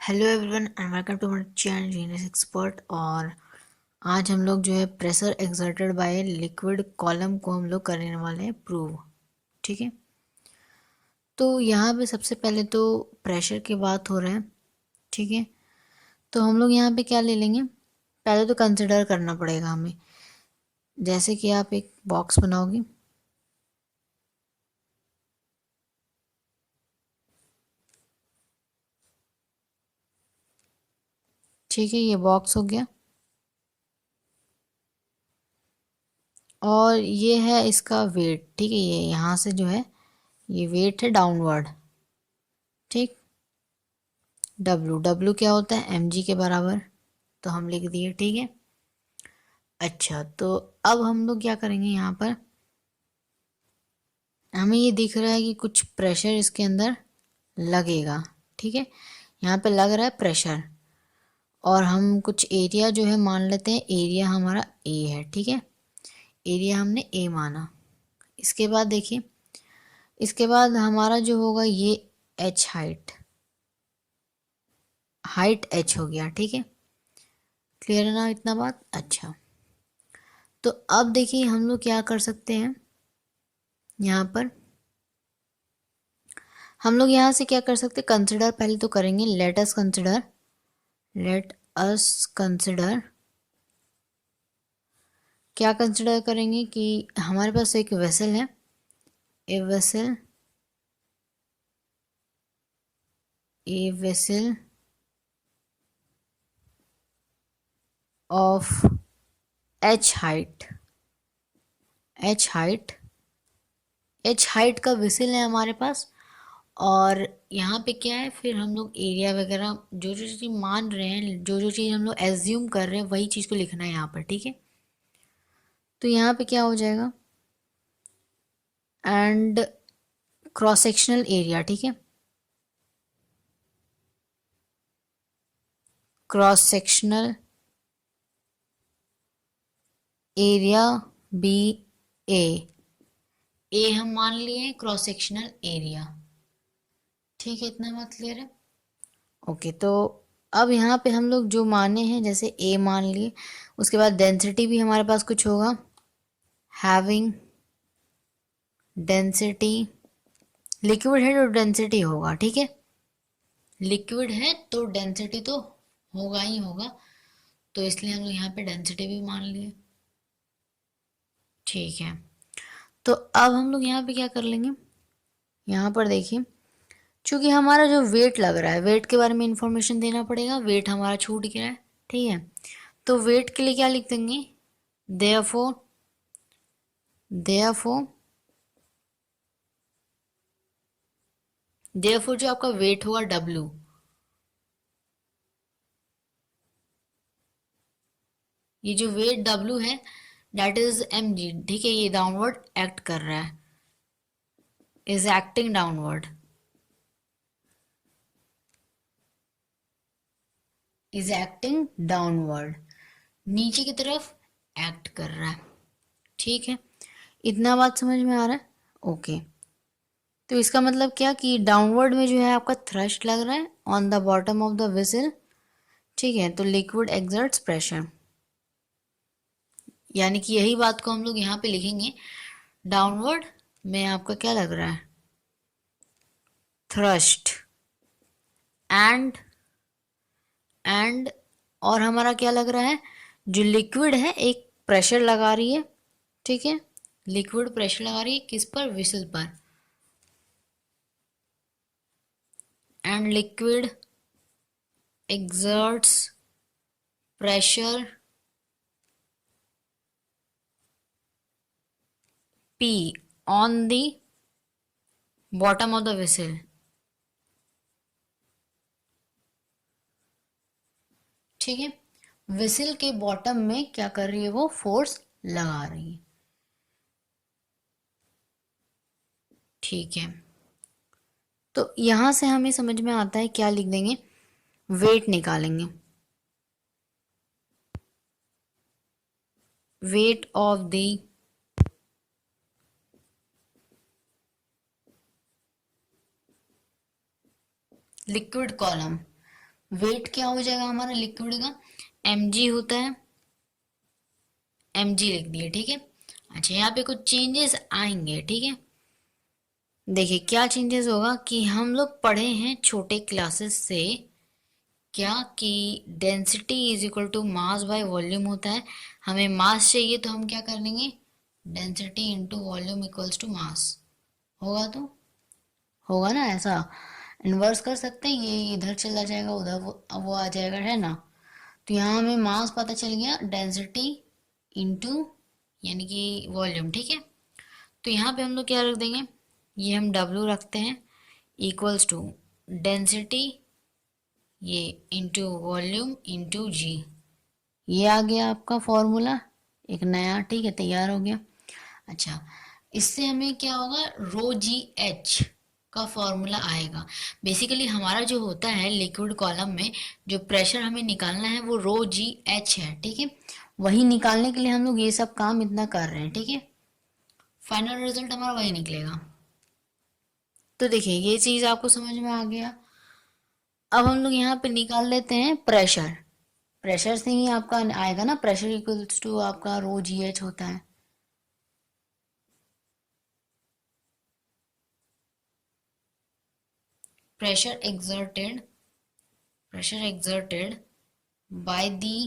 Hello everyone and welcome to my channel genius expert. और आज हम लोग जो है pressure exerted by liquid column को हम लोग करने वाले हैं प्रूव। ठीक है, तो यहाँ पे सबसे पहले तो प्रेशर की बात हो रहा है। ठीक है, तो हम लोग यहाँ पे क्या ले लेंगे, पहले तो कंसिडर करना पड़ेगा हमें। जैसे कि आप एक बॉक्स बनाओगे, ठीक है, ये बॉक्स हो गया और ये है इसका वेट। ठीक है, ये यहाँ से जो है ये वेट है डाउनवर्ड। ठीक, डब्लू डब्लू क्या होता है एम जी के बराबर, तो हम लिख दिए। ठीक है, अच्छा तो अब हम लोग क्या करेंगे, यहाँ पर हमें ये दिख रहा है कि कुछ प्रेशर इसके अंदर लगेगा। ठीक है, यहाँ पे लग रहा है प्रेशर और हम कुछ एरिया जो है मान लेते हैं, एरिया हमारा ए है। ठीक है, एरिया हमने ए माना। इसके बाद देखिए, इसके बाद हमारा जो होगा ये एच हाइट, हाइट एच हो गया। ठीक है, क्लियर है ना इतना बात। अच्छा, तो अब देखिए हम लोग क्या कर सकते हैं, यहाँ पर हम लोग यहाँ से क्या कर सकते हैं, कंसिडर पहले तो करेंगे। Let us consider, let us consider क्या कंसिडर करेंगे कि हमारे पास एक वेसल है, a vessel, a vessel of H height, H height, H height का वेसल है हमारे पास। और यहाँ पे क्या है, फिर हम लोग एरिया वगैरह जो जो चीज़ मान रहे हैं, जो जो चीज़ हम लोग एज्यूम कर रहे हैं, वही चीज़ को लिखना है यहाँ पर। ठीक है, तो यहाँ पे क्या हो जाएगा, एंड क्रॉस सेक्शनल एरिया। ठीक है, क्रॉस सेक्शनल एरिया बी ए, ए हम मान लिए क्रॉस सेक्शनल एरिया। ठीक है, इतना बात क्लियर है। ओके, तो अब यहाँ पे हम लोग जो माने हैं, जैसे ए मान लिए, उसके बाद डेंसिटी भी हमारे पास कुछ होगा, हैविंग डेंसिटी, लिक्विड है तो डेंसिटी होगा। ठीक है, लिक्विड है तो डेंसिटी तो होगा ही होगा, तो इसलिए हम लोग यहाँ पे डेंसिटी भी मान लिए। ठीक है, तो अब हम लोग यहाँ पे क्या कर लेंगे, यहाँ पर देखिए, क्योंकि हमारा जो वेट लग रहा है, वेट के बारे में इंफॉर्मेशन देना पड़ेगा। वेट हमारा छूट गया है। ठीक है, तो वेट के लिए क्या लिख देंगे, देयरफॉर, देयरफॉर, देयरफॉर जो आपका वेट होगा डब्लू, ये जो वेट डब्लू है दैट इज एम जी। ठीक है, ये डाउनवर्ड एक्ट कर रहा है, is acting downward, is acting downward, नीचे की तरफ एक्ट कर रहा है। ठीक है, इतना बात समझ में आ रहा है। ओके, तो इसका मतलब क्या कि डाउनवर्ड में जो है आपका थ्रस्ट लग रहा है on the bottom of the vessel. ठीक है, तो लिक्विड एक्सर्ट्स प्रेशर, यानी कि यही बात को हम लोग यहाँ पे लिखेंगे, डाउनवर्ड में आपका क्या लग रहा है, थ्रस्ट, एंड एंड और हमारा क्या लग रहा है, जो लिक्विड है एक प्रेशर लगा रही है। ठीक है, लिक्विड प्रेशर लगा रही है किस पर, विसल पर, and liquid exerts pressure P on the bottom of the vessel। ठीक है, वेसल के बॉटम में क्या कर रही है, वो फोर्स लगा रही है। ठीक है, तो यहां से हमें समझ में आता है, क्या लिख देंगे, वेट निकालेंगे, weight of the liquid column, weight क्या हो जाएगा हमारा लिक्विड का, mg होता है, mg लिख दिए, ठीक है। अच्छा यहाँ पे कुछ चेंजेस आएंगे, ठीक है। देखिए क्या चेंजेस होगा कि हम लोग पढ़े हैं छोटे क्लासेस से क्या कि density is equal to mass by volume होता है। हमें मास चाहिए तो हम क्या कर लेंगे, density into volume equals to mass, होगा तो होगा ना ऐसा। इन्वर्स कर सकते हैं, ये इधर चला जाएगा उधर वो आ जाएगा, है ना। तो यहाँ हमें मास पता चल गया, डेंसिटी इंटू यानी कि वॉल्यूम, ठीक है। तो यहाँ पे हम लोग क्या रख देंगे, ये हम W रखते हैं इक्वल्स टू डेंसिटी ये इंटू वॉल्यूम इंटू जी। ये आ गया आपका फॉर्मूला एक नया, ठीक है, तैयार हो गया। अच्छा इससे हमें क्या होगा, रो जी एच का फॉर्मूला आएगा। बेसिकली हमारा जो होता है लिक्विड कॉलम में जो प्रेशर हमें निकालना है वो रो जी एच है, ठीक है। वही निकालने के लिए हम लोग ये सब काम इतना कर रहे हैं, ठीक है। फाइनल रिजल्ट हमारा वही निकलेगा। तो देखिए ये चीज आपको समझ में आ गया। अब हम लोग यहाँ पे निकाल लेते हैं प्रेशर। प्रेशर से ही आपका आएगा ना, प्रेशर इक्वल्स टू आपका रो जी एच होता है। pressure exerted pressure exerted by the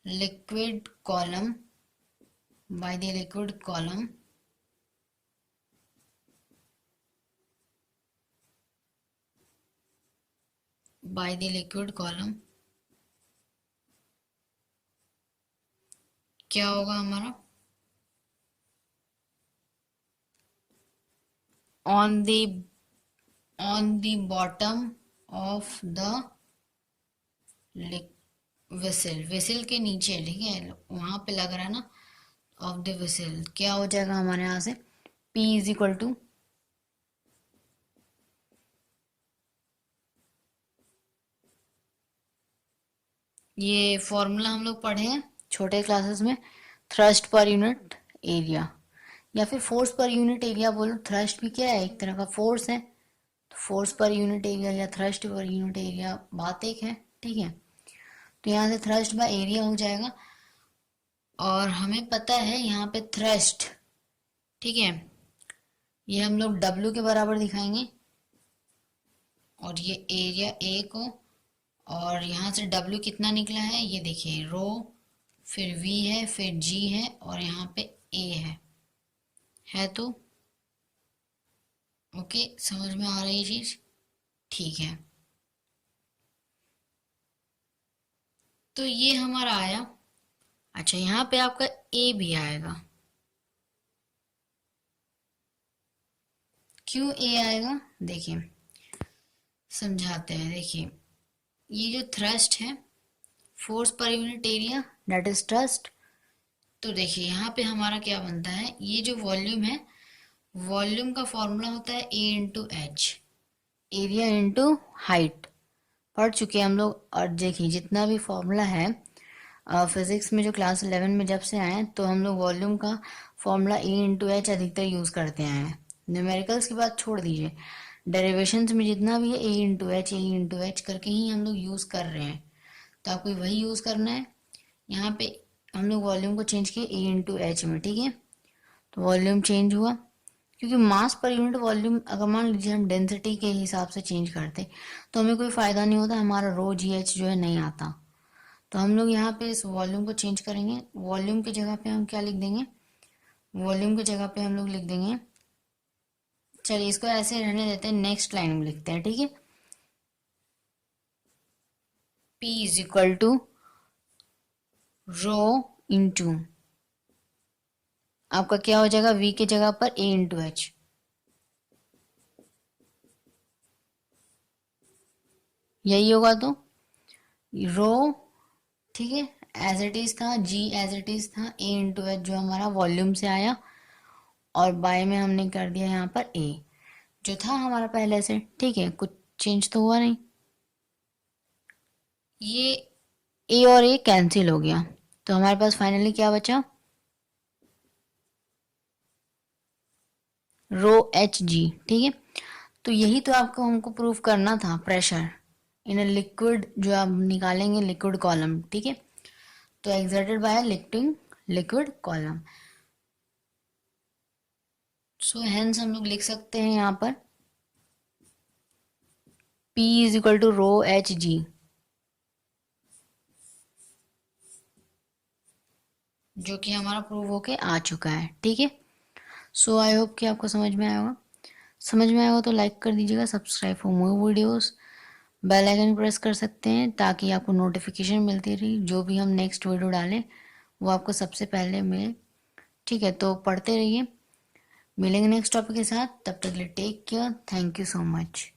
liquid column by the liquid column by the liquid column क्या होगा हमारा, on the bottom of the vessel, vessel के नीचे, ठीक है, वहां पे लग रहा है ना, ऑफ द वेसल क्या हो जाएगा हमारे यहाँ से, P इज इक्वल टू, ये फॉर्मूला हम लोग पढ़े हैं छोटे क्लासेस में, थ्रस्ट पर यूनिट एरिया या फिर फोर्स पर यूनिट एरिया बोलो। थ्रस्ट भी क्या है, एक तरह का फोर्स है। तो फोर्स पर यूनिट एरिया या थ्रस्ट पर यूनिट एरिया बात एक है, ठीक है। तो यहाँ से थ्रस्ट बाय एरिया हो जाएगा, और हमें पता है यहाँ पे थ्रस्ट, ठीक है, ये हम लोग W के बराबर दिखाएंगे, और ये एरिया A को, और यहाँ से W कितना निकला है ये देखिए, रो, फिर V है, फिर G है, और यहाँ पे A है तो ओके, समझ में आ रही है चीज, ठीक है। तो ये हमारा आया। अच्छा यहाँ पे आपका A भी आएगा, क्यों A आएगा देखिए, समझाते हैं। देखिए ये जो थ्रस्ट है, force per unit area that is thrust. तो देखिए यहाँ पे हमारा क्या बनता है, ये जो वॉल्यूम है, वॉल्यूम का फॉर्मूला होता है A into H, area into height, पढ़ चुके हैं हम लोग। और देखिए जितना भी फॉर्मूला है फिजिक्स में, जो क्लास 11 में जब से आए हैं, तो हम लोग वॉल्यूम का फॉर्मूला ए इंटू एच अधिकतर यूज़ करते आए हैं। न्यूमेरिकल्स की बात छोड़ दीजिए, डेरिवेशंस में जितना भी है ए इंटू एच करके ही हम लोग यूज़ कर रहे हैं। तो आपको वही यूज़ करना है। यहाँ पे हम लोग वॉल्यूम को चेंज किए ए इंटू एच में, ठीक है। तो वॉल्यूम चेंज हुआ, क्योंकि मास पर यूनिट वॉल्यूम अगर मान लीजिए हम डेंसिटी के हिसाब से चेंज करते तो हमें कोई फ़ायदा नहीं होता, हमारा रो जी एच जो है नहीं आता। तो हम लोग यहाँ पे इस वॉल्यूम को चेंज करेंगे। वॉल्यूम की जगह पे हम क्या लिख देंगे, वॉल्यूम की जगह पे हम लोग लिख देंगे, चलिए इसको ऐसे रहने देते हैं, नेक्स्ट लाइन में लिखते हैं, ठीक है। P is equal to rho into, आपका क्या हो जाएगा, V की जगह पर A इंटू एच, यही होगा। तो रो, ठीक है, एज इट इज था, G एज इट इज था, A इंटू एच जो हमारा वॉल्यूम से आया, और बाय में हमने कर दिया यहाँ पर A जो था हमारा पहले से, ठीक है, कुछ चेंज तो हुआ नहीं। ये A और A कैंसिल हो गया, तो हमारे पास फाइनली क्या बचा, रो एच जी, ठीक है। तो यही तो आपको हमको प्रूव करना था, प्रेशर इन अ लिक्विड, जो आप निकालेंगे लिक्विड कॉलम, ठीक है। तो exerted by liquid column, so hence हम लोग लिख सकते हैं यहाँ पर P is equal to rho h g, जो कि हमारा प्रूव होके आ चुका है, ठीक है। सो आई होप कि आपको समझ में आया होगा। समझ में आया हो तो लाइक कर दीजिएगा, subscribe for more videos, bell icon press कर सकते हैं ताकि आपको नोटिफिकेशन मिलती रही, जो भी हम नेक्स्ट वीडियो डालें वो आपको सबसे पहले मिले, ठीक है। तो पढ़ते रहिए, मिलेंगे नेक्स्ट टॉपिक के साथ, तब तक के लिए take care, thank you so much.